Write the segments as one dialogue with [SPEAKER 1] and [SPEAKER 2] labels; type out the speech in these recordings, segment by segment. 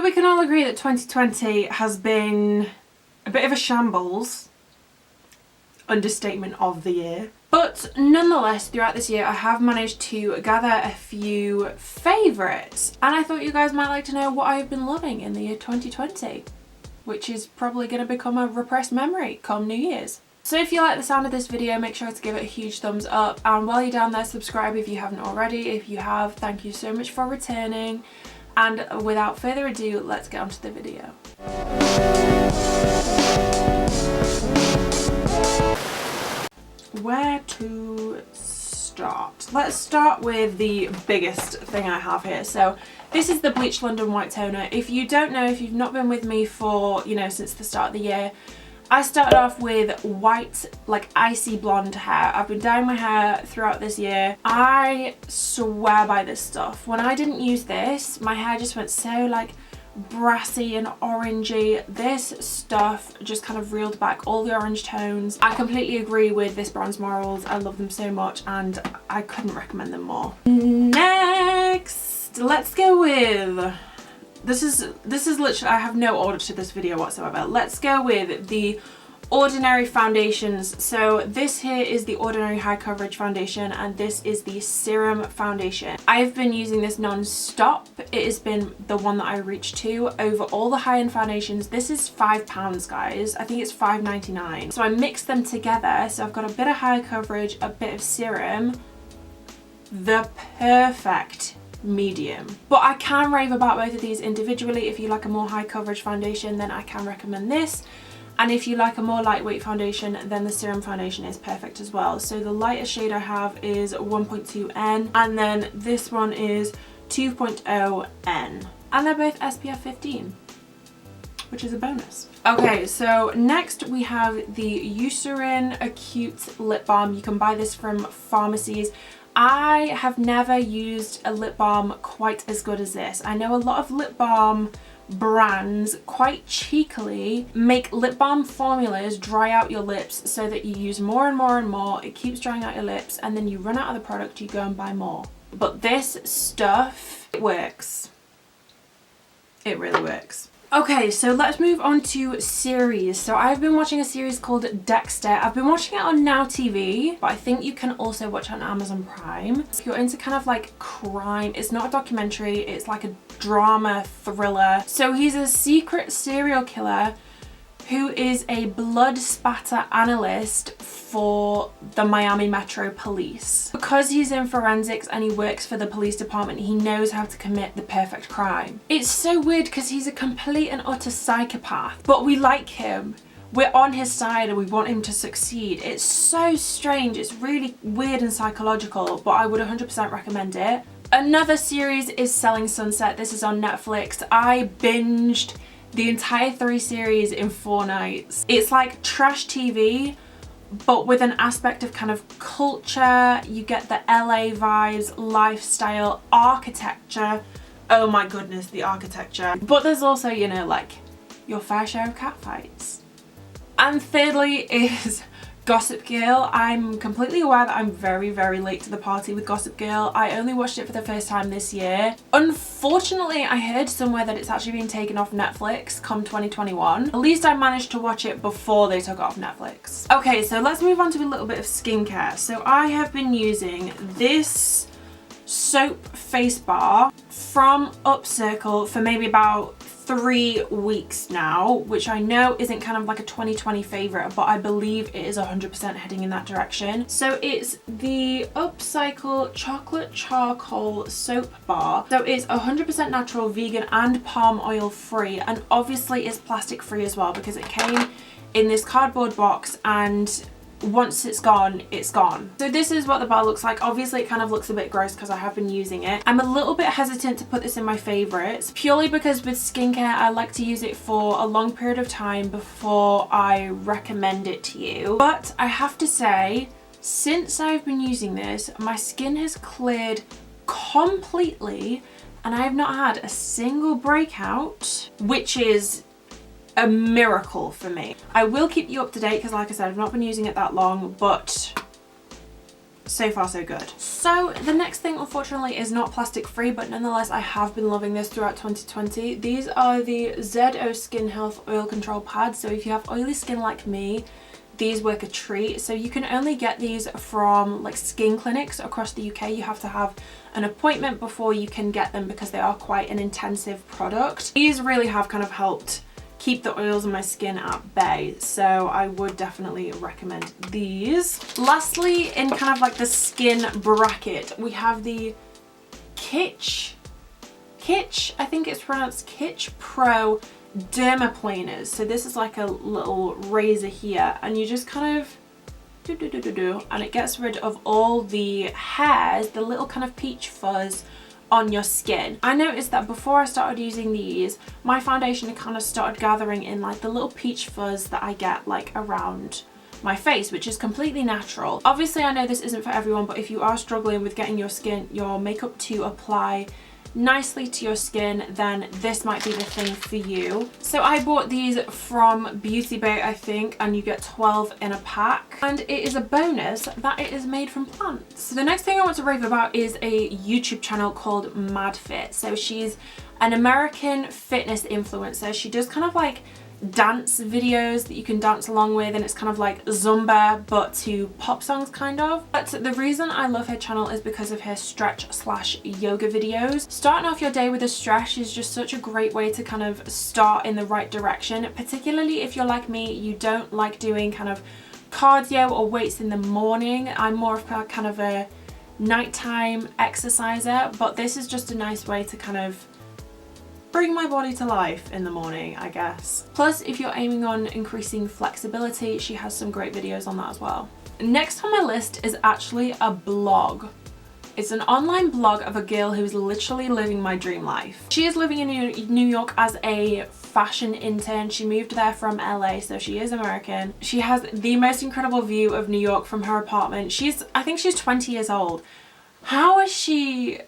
[SPEAKER 1] we can all agree that 2020 has been a bit of a shambles. Understatement of the year. But nonetheless, throughout this year, I have managed to gather a few favourites. And I thought you guys might like to know what I've been loving in the year 2020, which is probably going to become a repressed memory come New Year's. So if you like the sound of this video, make sure to give it a huge thumbs up. And while you're down there, subscribe if you haven't already. If you have, thank you so much for returning. And without further ado, let's get on to the video. Where to start? Let's start with the biggest thing I have here. So this is the Bleach London White Toner. If you don't know, if you've not been with me for, since the start of the year, I started off with white, like icy blonde hair. I've been dyeing my hair throughout this year. I swear by this stuff. When I didn't use this, my hair just went so like brassy and orangey. This stuff just kind of reeled back all the orange tones. I completely agree with this Bronze Morals. I love them so much and I couldn't recommend them more. Next, let's go with... This is literally, I have no order to this video whatsoever. Let's go with the Ordinary foundations. So this here is the Ordinary High Coverage Foundation and this is the Serum Foundation. I've been using this non-stop. It has been the one that I reach to over all the high-end foundations. This is £5, guys. I think it's $5.99. So I mixed them together. So I've got a bit of high coverage, a bit of serum. The perfect medium. But I can rave about both of these individually. If you like a more high coverage foundation, then I can recommend this. And if you like a more lightweight foundation, then the Serum Foundation is perfect as well. So the lightest shade I have is 1.2N and then this one is 2.0N. And they're both SPF 15, which is a bonus. Okay, so next we have the Eucerin Acute Lip Balm. You can buy this from pharmacies. I have never used a lip balm quite as good as this. I know a lot of lip balm brands quite cheekily make lip balm formulas dry out your lips so that you use more and more and more. It keeps drying out your lips and then you run out of the product, you go and buy more. But this stuff, it works. It really works. Okay, so let's move on to series. So I've been watching a series called Dexter. I've been watching it on Now TV, but I think you can also watch it on Amazon Prime. If you're into kind of like crime, it's not a documentary, it's like a drama thriller. So he's a secret serial killer who is a blood spatter analyst for the Miami Metro Police. Because he's in forensics and he works for the police department, he knows how to commit the perfect crime. It's so weird because he's a complete and utter psychopath, but we like him. We're on his side and we want him to succeed. It's so strange. It's really weird and psychological, but I would 100% recommend it. Another series is Selling Sunset. This is on Netflix. I binged the entire 3 series in 4 nights. It's like trash TV, but with an aspect of kind of culture. You get the LA vibes, lifestyle, architecture. Oh my goodness, the architecture. But there's also, like your fair share of catfights. And thirdly is Gossip Girl. I'm completely aware that I'm very, very late to the party with Gossip Girl. I only watched it for the first time this year. Unfortunately, I heard somewhere that it's actually been taken off Netflix come 2021. At least I managed to watch it before they took it off Netflix. Okay, so let's move on to a little bit of skincare. So I have been using this soap face bar from Upcircle for maybe about 3 weeks now, which I know isn't kind of like a 2020 favorite, but I believe it is 100% heading in that direction. So it's the Upcycle Chocolate Charcoal Soap Bar. So it's 100% natural, vegan and palm oil free, and obviously it's plastic free as well because it came in this cardboard box and once it's gone, it's gone. So this is what the bar looks like. Obviously it kind of looks a bit gross because I have been using it. I'm a little bit hesitant to put this in my favorites purely because with skincare I like to use it for a long period of time before I recommend it to you. But I have to say, since I've been using this, my skin has cleared completely and I have not had a single breakout, which is a miracle for me. I will keep you up to date because like I said, I've not been using it that long, but so far so good. So the next thing unfortunately is not plastic free, but nonetheless I have been loving this throughout 2020. These are the ZO Skin Health Oil Control Pads. So if you have oily skin like me, these work a treat. So you can only get these from like skin clinics across the UK. You have to have an appointment before you can get them because they are quite an intensive product. These really have kind of helped keep the oils on my skin at bay, so I would definitely recommend these. Lastly, in kind of like the skin bracket, we have the Kitsch, I think it's pronounced Kitsch Pro Dermaplaners. So this is like a little razor here, and you just kind of and it gets rid of all the hairs, the little kind of peach fuzz on your skin. I noticed that before I started using these, my foundation kind of started gathering in like the little peach fuzz that I get like around my face, which is completely natural. Obviously I know this isn't for everyone, but if you are struggling with getting your makeup to apply nicely to your skin, then this might be the thing for you. So I bought these from Beauty Bay, I think, and you get 12 in a pack, and it is a bonus that it is made from plants. So the next thing I want to rave about is a YouTube channel called MadFit. So she's an American fitness influencer. She does kind of like dance videos that you can dance along with, and it's kind of like Zumba but to pop songs kind of. But the reason I love her channel is because of her stretch/yoga videos. Starting off your day with a stretch is just such a great way to kind of start in the right direction, particularly if you're like me, you don't like doing kind of cardio or weights in the morning. I'm more of kind of a nighttime exerciser, but this is just a nice way to kind of bring my body to life in the morning, I guess. Plus, if you're aiming on increasing flexibility, she has some great videos on that as well. Next on my list is actually a blog. It's an online blog of a girl who's literally living my dream life. She is living in New York as a fashion intern. She moved there from LA, so she is American. She has the most incredible view of New York from her apartment. I think she's 20 years old. How is she?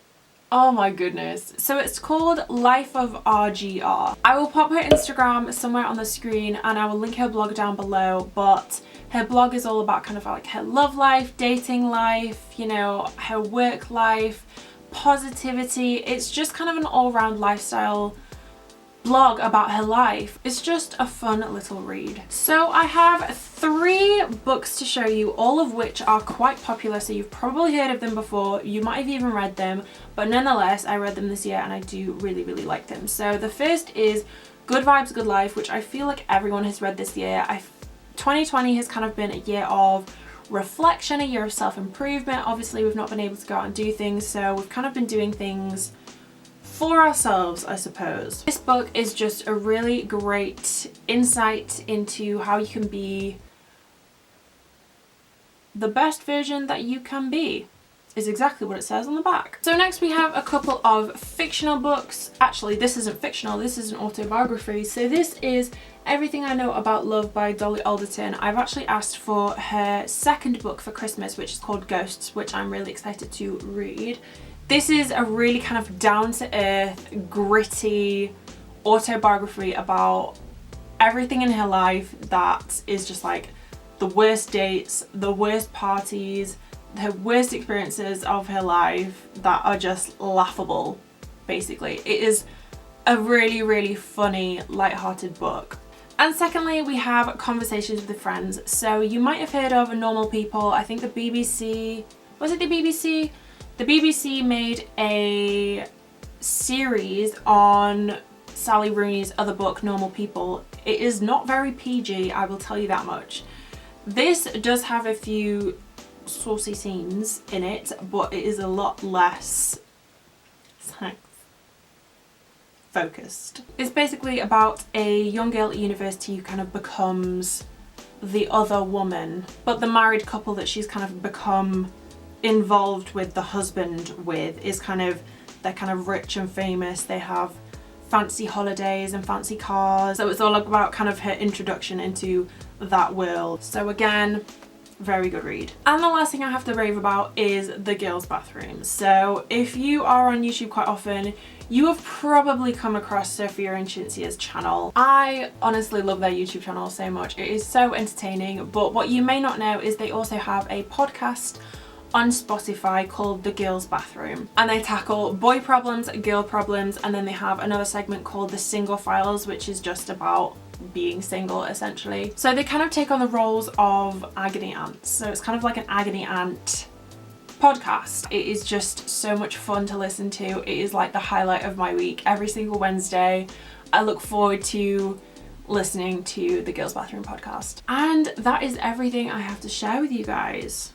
[SPEAKER 1] Oh my goodness. So it's called Life of RGR. I will pop her Instagram somewhere on the screen and I will link her blog down below, but her blog is all about kind of like her love life, dating life, you know, her work life, positivity. It's just kind of an all-round lifestyle blog about her life. It's just a fun little read. So I have 3 books to show you, all of which are quite popular, so you've probably heard of them before, you might have even read them, but nonetheless I read them this year and I do really like them. So the first is Good Vibes, Good Life, which I feel like everyone has read this year. 2020 has kind of been a year of reflection, a year of self-improvement. Obviously we've not been able to go out and do things, so we've kind of been doing things for ourselves, I suppose. This book is just a really great insight into how you can be the best version that you can be, is exactly what it says on the back. So next we have a couple of fictional books. Actually, this isn't fictional, this is an autobiography. So this is Everything I Know About Love by Dolly Alderton. I've actually asked for her second book for Christmas, which is called Ghosts, which I'm really excited to read. This is a really kind of down-to-earth, gritty autobiography about everything in her life that is just like the worst dates, the worst parties, her worst experiences of her life that are just laughable, basically. It is a really funny, light-hearted book. And secondly, we have Conversations with Friends. So you might have heard of Normal People. I think the BBC, was it the BBC? The BBC made a series on Sally Rooney's other book, Normal People. It is not very PG, I will tell you that much. This does have a few saucy scenes in it, but it is a lot less focused. It's basically about a young girl at university who kind of becomes the other woman, but the married couple that she's kind of become involved with the husband with is they're kind of rich and famous. They have fancy holidays and fancy cars. So it's all about kind of her introduction into that world. So again, very good read. And the last thing I have to rave about is the girls' bathroom. So if you are on YouTube quite often, you have probably come across Sophia and Cinzia's channel. I honestly love their YouTube channel so much. It is so entertaining, but what you may not know is they also have a podcast on Spotify called The Girls Bathroom, and they tackle boy problems, girl problems, and then they have another segment called The Single Files, which is just about being single essentially. So they kind of take on the roles of agony aunts, so it's kind of like an agony aunt podcast. It is just so much fun to listen to. It is like the highlight of my week. Every single Wednesday I look forward to listening to the Girls Bathroom podcast. And that is everything I have to share with you guys.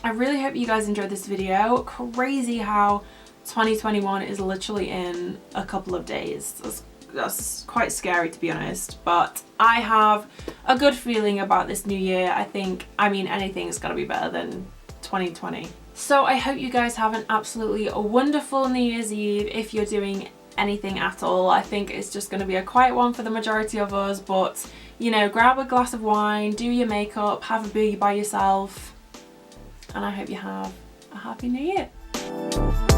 [SPEAKER 1] I really hope you guys enjoyed this video. Crazy how 2021 is literally in a couple of days. That's quite scary, to be honest, but I have a good feeling about this new year. I mean anything's gonna be better than 2020. So I hope you guys have an absolutely wonderful New Year's Eve if you're doing anything at all. I think it's just going to be a quiet one for the majority of us, but you know, grab a glass of wine, do your makeup, have a boogie by yourself, and I hope you have a happy new year.